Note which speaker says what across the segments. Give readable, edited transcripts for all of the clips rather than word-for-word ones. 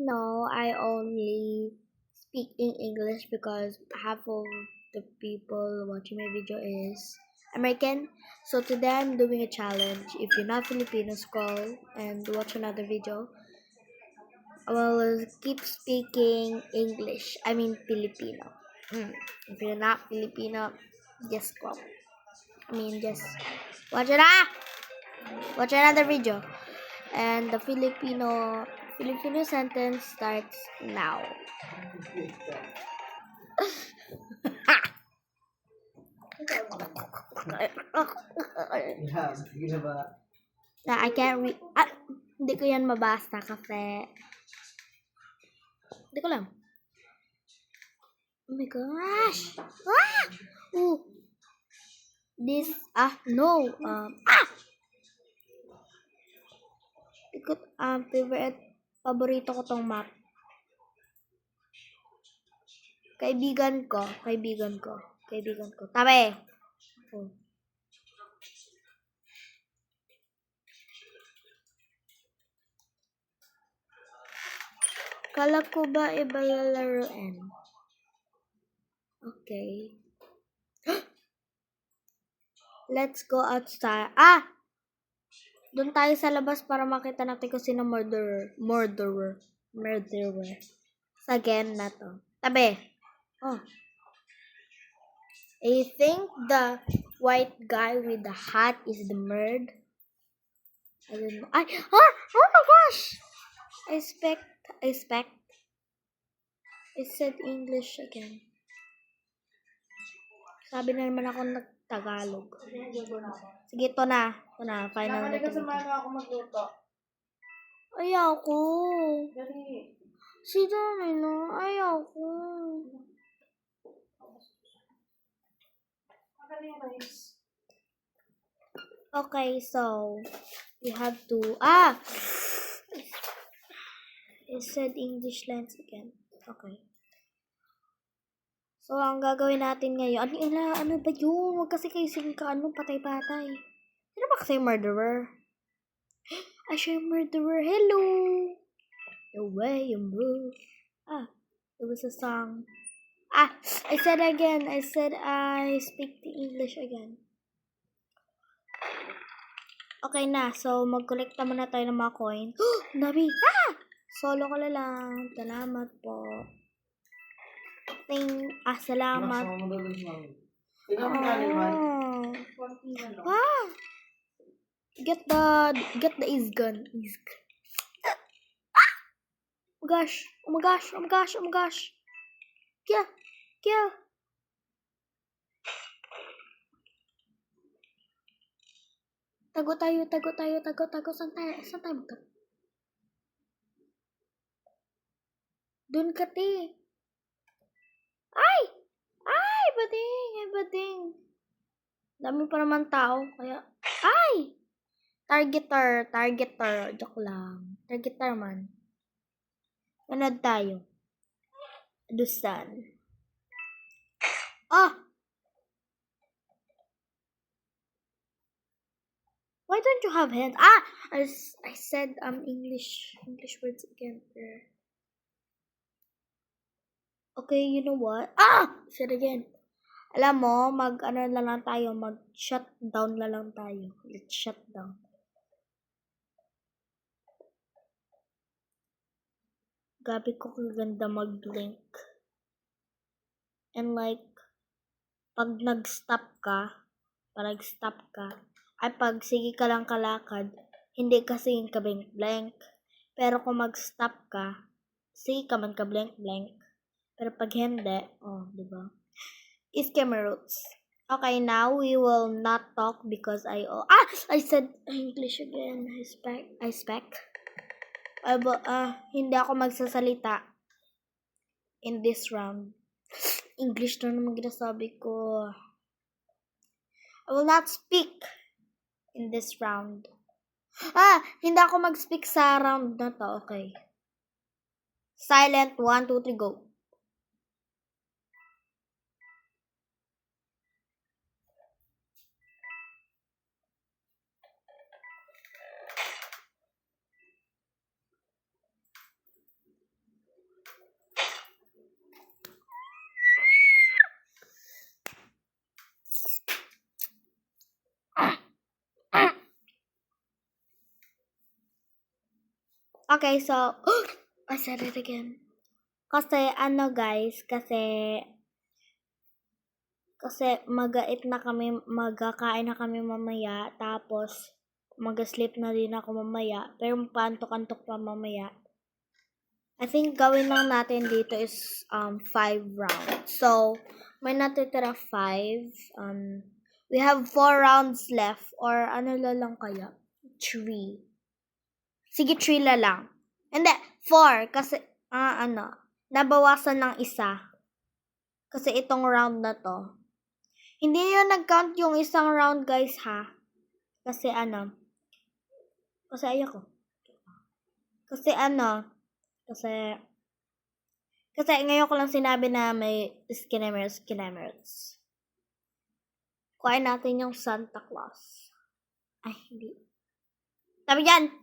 Speaker 1: No, I only speak in English because half of the people watching my video is American. So today I'm doing a challenge. If you're not Filipino, scroll and watch another video. I will keep speaking English. I mean Filipino. If you're not Filipino, just scroll. Just watch it. Watch another video. And the Filipino sentence starts now. Na I can't read. Hindi ko yan mabasa kasi hindi ko lang. Oh my gosh. Ooh. This no. Ikot favorite paborito ko tong map. Kaibigan ko. Tabi. Oh. Kala ko ba iba lalaroin? Okay. Let's go outside. Doon tayo sa labas para makita natin kung sino murderer. Sa game na to. Tabi. Oh. I think the white guy with the hat is the murderer. I don't know. Oh my gosh! I said English again. Sabi na naman ako nag-Tagalog. Sige, ito na. Final na ito.
Speaker 2: Ako magluto.
Speaker 1: Ayoko.
Speaker 2: Dali.
Speaker 1: Si Dami, no? Ayoko.
Speaker 2: Rice.
Speaker 1: Okay, so you have to it said English lines again. Okay. So, ang gagawin natin ngayon, ano ba yun? Huwag kasi kayo patay-patay. Sino ba kasi murderer? I say murderer. Hello! The way you move. It was a song. I said again. I speak the English again. Okay na. So, mag-collecta muna tayo ng mga coin. Dami! Solo ko lang. Salamat po. Salamat. Get the isgan. Oh my gosh. Yeah. Tago tayo. Saan tayo magtago? Doon ka, te. Ay, bading. Dami pa naman tao, kaya, targeter, joke lang. Targeter man. Manood tayo. Dusan. Why don't you have hands? I said English words again. Okay, you know what? Said again. Alam mo, mag-shutdown na lang tayo. Let's shut down. Gabi ko kaganda mag-blink. And pag nag-stop ka, pag sige ka lang kalakad, hindi kasi yung ka-blank. Pero kung mag-stop ka, sige ka man ka-blank. Pero pag hindi, diba? Is camera roots. Okay, now we will not talk because I said English again. I spec. Hindi ako magsasalita in this round. English na naman ginasabi ko. I will not speak in this round. Hindi ako mag-speak sa round na to. Okay. Silent. 1, 2, 3, go. Okay, so, I said it again. Kasi, guys, kasi magkakain na kami mamaya, tapos, mag-sleep na din ako mamaya, pero pantok-antok pa mamaya. I think gawin lang natin dito is 5 rounds. So, may natitira 5. We have 4 rounds left, or ano lang kaya? 3. Sige, 3 lang. Hindi, 4. Kasi, nabawasan ng isa. Kasi itong round na to. Hindi yun nag-count yung isang round, guys, ha? Kasi Kasi ayoko. Kasi ngayon ko lang sinabi na may Skinnemers. Kuhain natin yung Santa Claus. Ay, hindi. Sabi yan!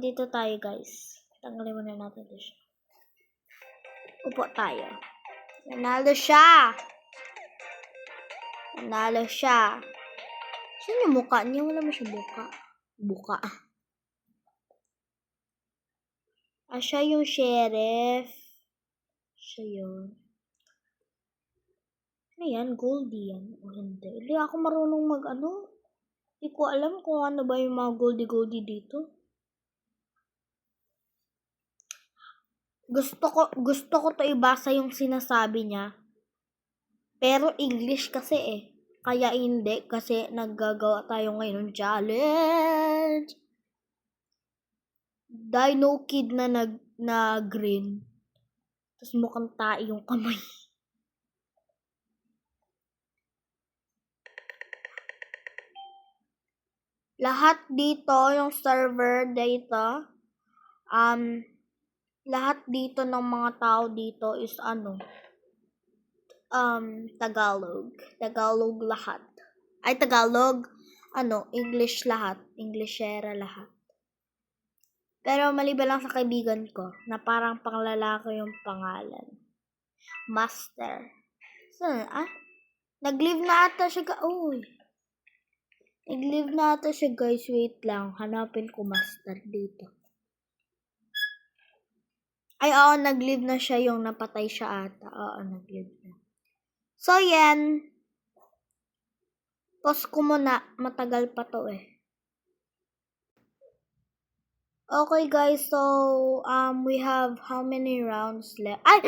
Speaker 1: Dito tayo, guys. Tanggalin muna natin ito siya. Upo tayo. Nanalo siya! Saan yung mukha niya? Wala mo siya buka. Siya yung sheriff. Siya yun. Ano yan? Goldie yan? O hindi? Hindi ako marunong Hindi ko alam kung ano ba yung mga goldie dito. Gusto ko to ibasa yung sinasabi niya. Pero English kasi eh. Kaya hindi kasi naggagawa tayo ngayon ng challenge. Dino Kid na green. Tapos mukhang tae yung kamay. Lahat dito, yung server dito, lahat dito ng mga tao dito is Tagalog. Tagalog lahat. Ay, Tagalog, English lahat. Englishera lahat. Pero maliban lang sa kaibigan ko, na parang panglalaki yung pangalan. Master. Nag-leave na ata siya, Nag-leave na ata siya, guys. Wait lang. Hanapin ko Master dito. Ay, oo, nag-leave na siya yung napatay siya ata. Oo, nag-leave na. So, yan. Pause ko muna. Matagal pa to eh. Okay, guys. So, we have how many rounds left? I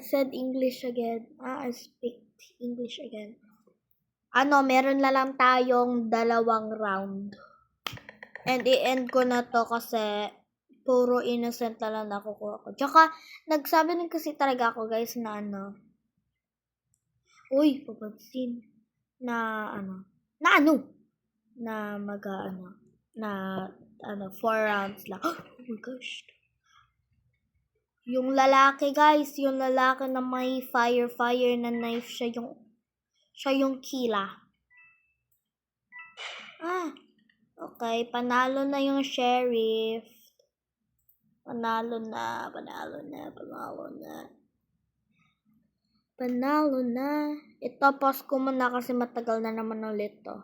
Speaker 1: said English again. I speak English again. Meron na lang tayong 2 round. And i-end ko na to kasi puro innocent na lang nakukuha ko. Tsaka, nagsabi din kasi talaga ako, guys, na uy, papansin. Na 4 rounds lang. Oh my gosh. Yung lalaki, guys, na may fire na knife, siya yung killer. Okay, panalo na yung sheriff. Panalo na. Ito, pause ko muna kasi matagal na naman ulit to.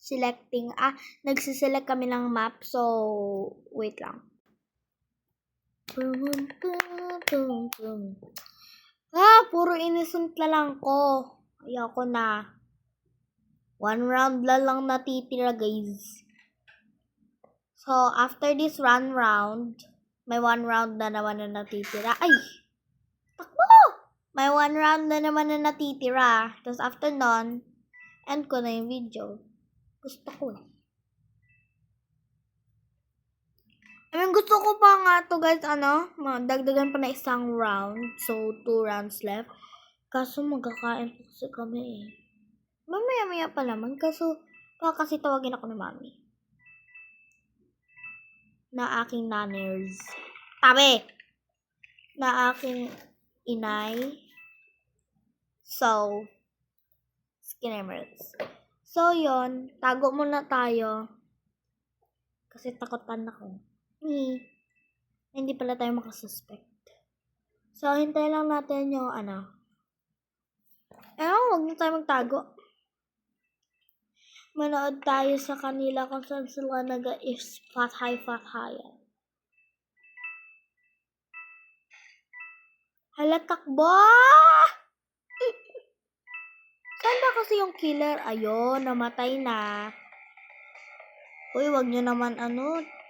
Speaker 1: Selecting. Nagsiselect kami ng map. So, wait lang. Puro innocent na lang ko. Ayoko na. 1 round lang natitira, guys. So, after this 1 round, may 1 round na naman na natitira. Ay! Takbo! May 1 round na naman na natitira. Tapos after nun, end ko na yung video. Gusto ko eh. Gusto ko pa nga to, guys, dagdagan pa na isang round. So, 2 rounds left. Kaso magkakain po kasi kami eh. Mamaya pa naman. Kaso, kasi tawagin ako ni mami. Na aking nanners. Tabi! Na aking inay. So, Skinnemers. So, yon, tago muna tayo. Kasi takotan ako. Hindi pala tayo makasuspect. So, hintay lang natin yung huwag na tayo magtago. Manood tayo sa kanila kung saan sila nag-fathay-fathayan. Hala, takbo! Saan ba kasi yung killer? Ayun, namatay na. Uy, wag nyo naman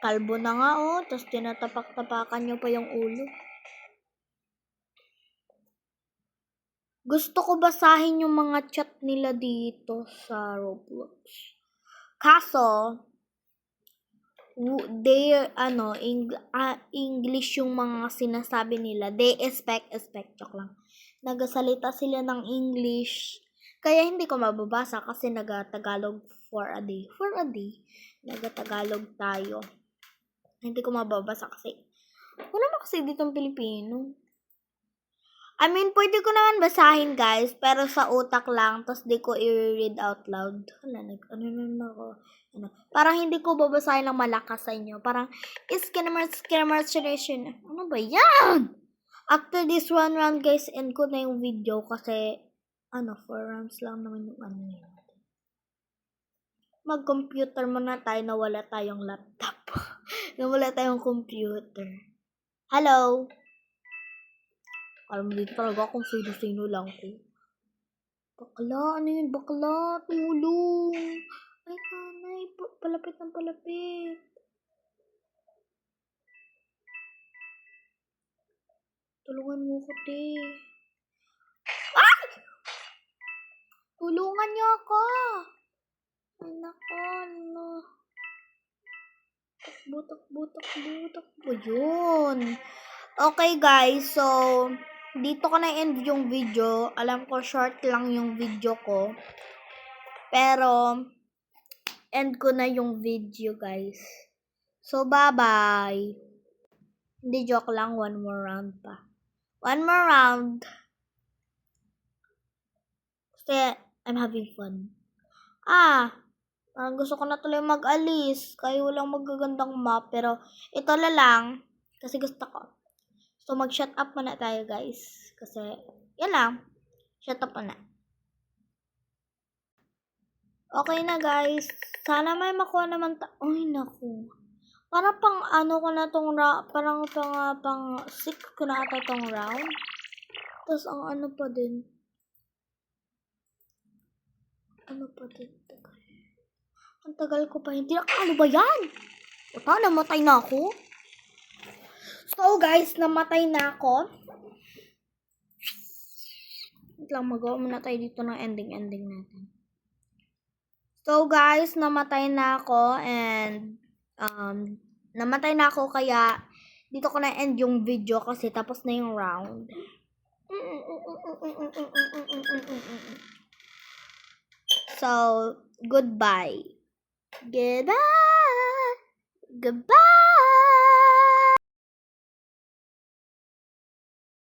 Speaker 1: kalbo na nga tapos tinatapak-tapakan nyo pa yung ulo. Gusto ko basahin yung mga chat nila dito sa Roblox. Kaso, English yung mga sinasabi nila. They expect, joke lang. Nagasalita sila ng English. Kaya hindi ko mababasa kasi nagatagalog for a day. Nagatagalog tayo. Hindi ko mababasa kasi wala na kasi ditong Pilipino. I mean, pwede ko naman basahin, guys, pero sa utak lang, tapos di ko i-read out loud. Parang hindi ko babasahin lang malakas sa inyo. Parang, generation. Ano ba yan? After this one round, guys, end ko na yung video kasi, 4 rounds lang naman yung yun. Mag-computer muna tayo na wala tayong laptop. na wala tayong computer. Hello? Alam mo dito talaga kung sino-sino lang ko. Bakla, ano yun? Bakla, tulong. Ay, nanay, palapit ng palapit. Tulungan mo ko, te. Ay! Tulungan niyo ako. Ay, nako, Takbo. Yun. Okay, guys. So, dito ko na-end yung video. Alam ko, short lang yung video ko. Pero, end ko na yung video, guys. So, bye-bye. Hindi, joke lang. One more round pa. One more round. Kasi, I'm having fun. Parang gusto ko na tuloy mag-alis. Kaya walang magagandang map. Pero, ito lang. Kasi gusto ko. So, mag-shut up muna tayo, guys. Kasi, yan lang. Shut up muna. Okay na, guys. Sana may makuha naman Ay, naku. Parang pang ko na tong parang pang 6 ko na ata tong round. Tapos, ang pa din. Ang tagal ko pa hindi. Ano ba yan? Namatay na ako. So, guys, namatay na ako. Wait lang, magawa muna tayo dito ng ending natin. So, guys, namatay na ako and namatay na ako kaya dito ko na end yung video kasi tapos na yung round. So, goodbye. Goodbye.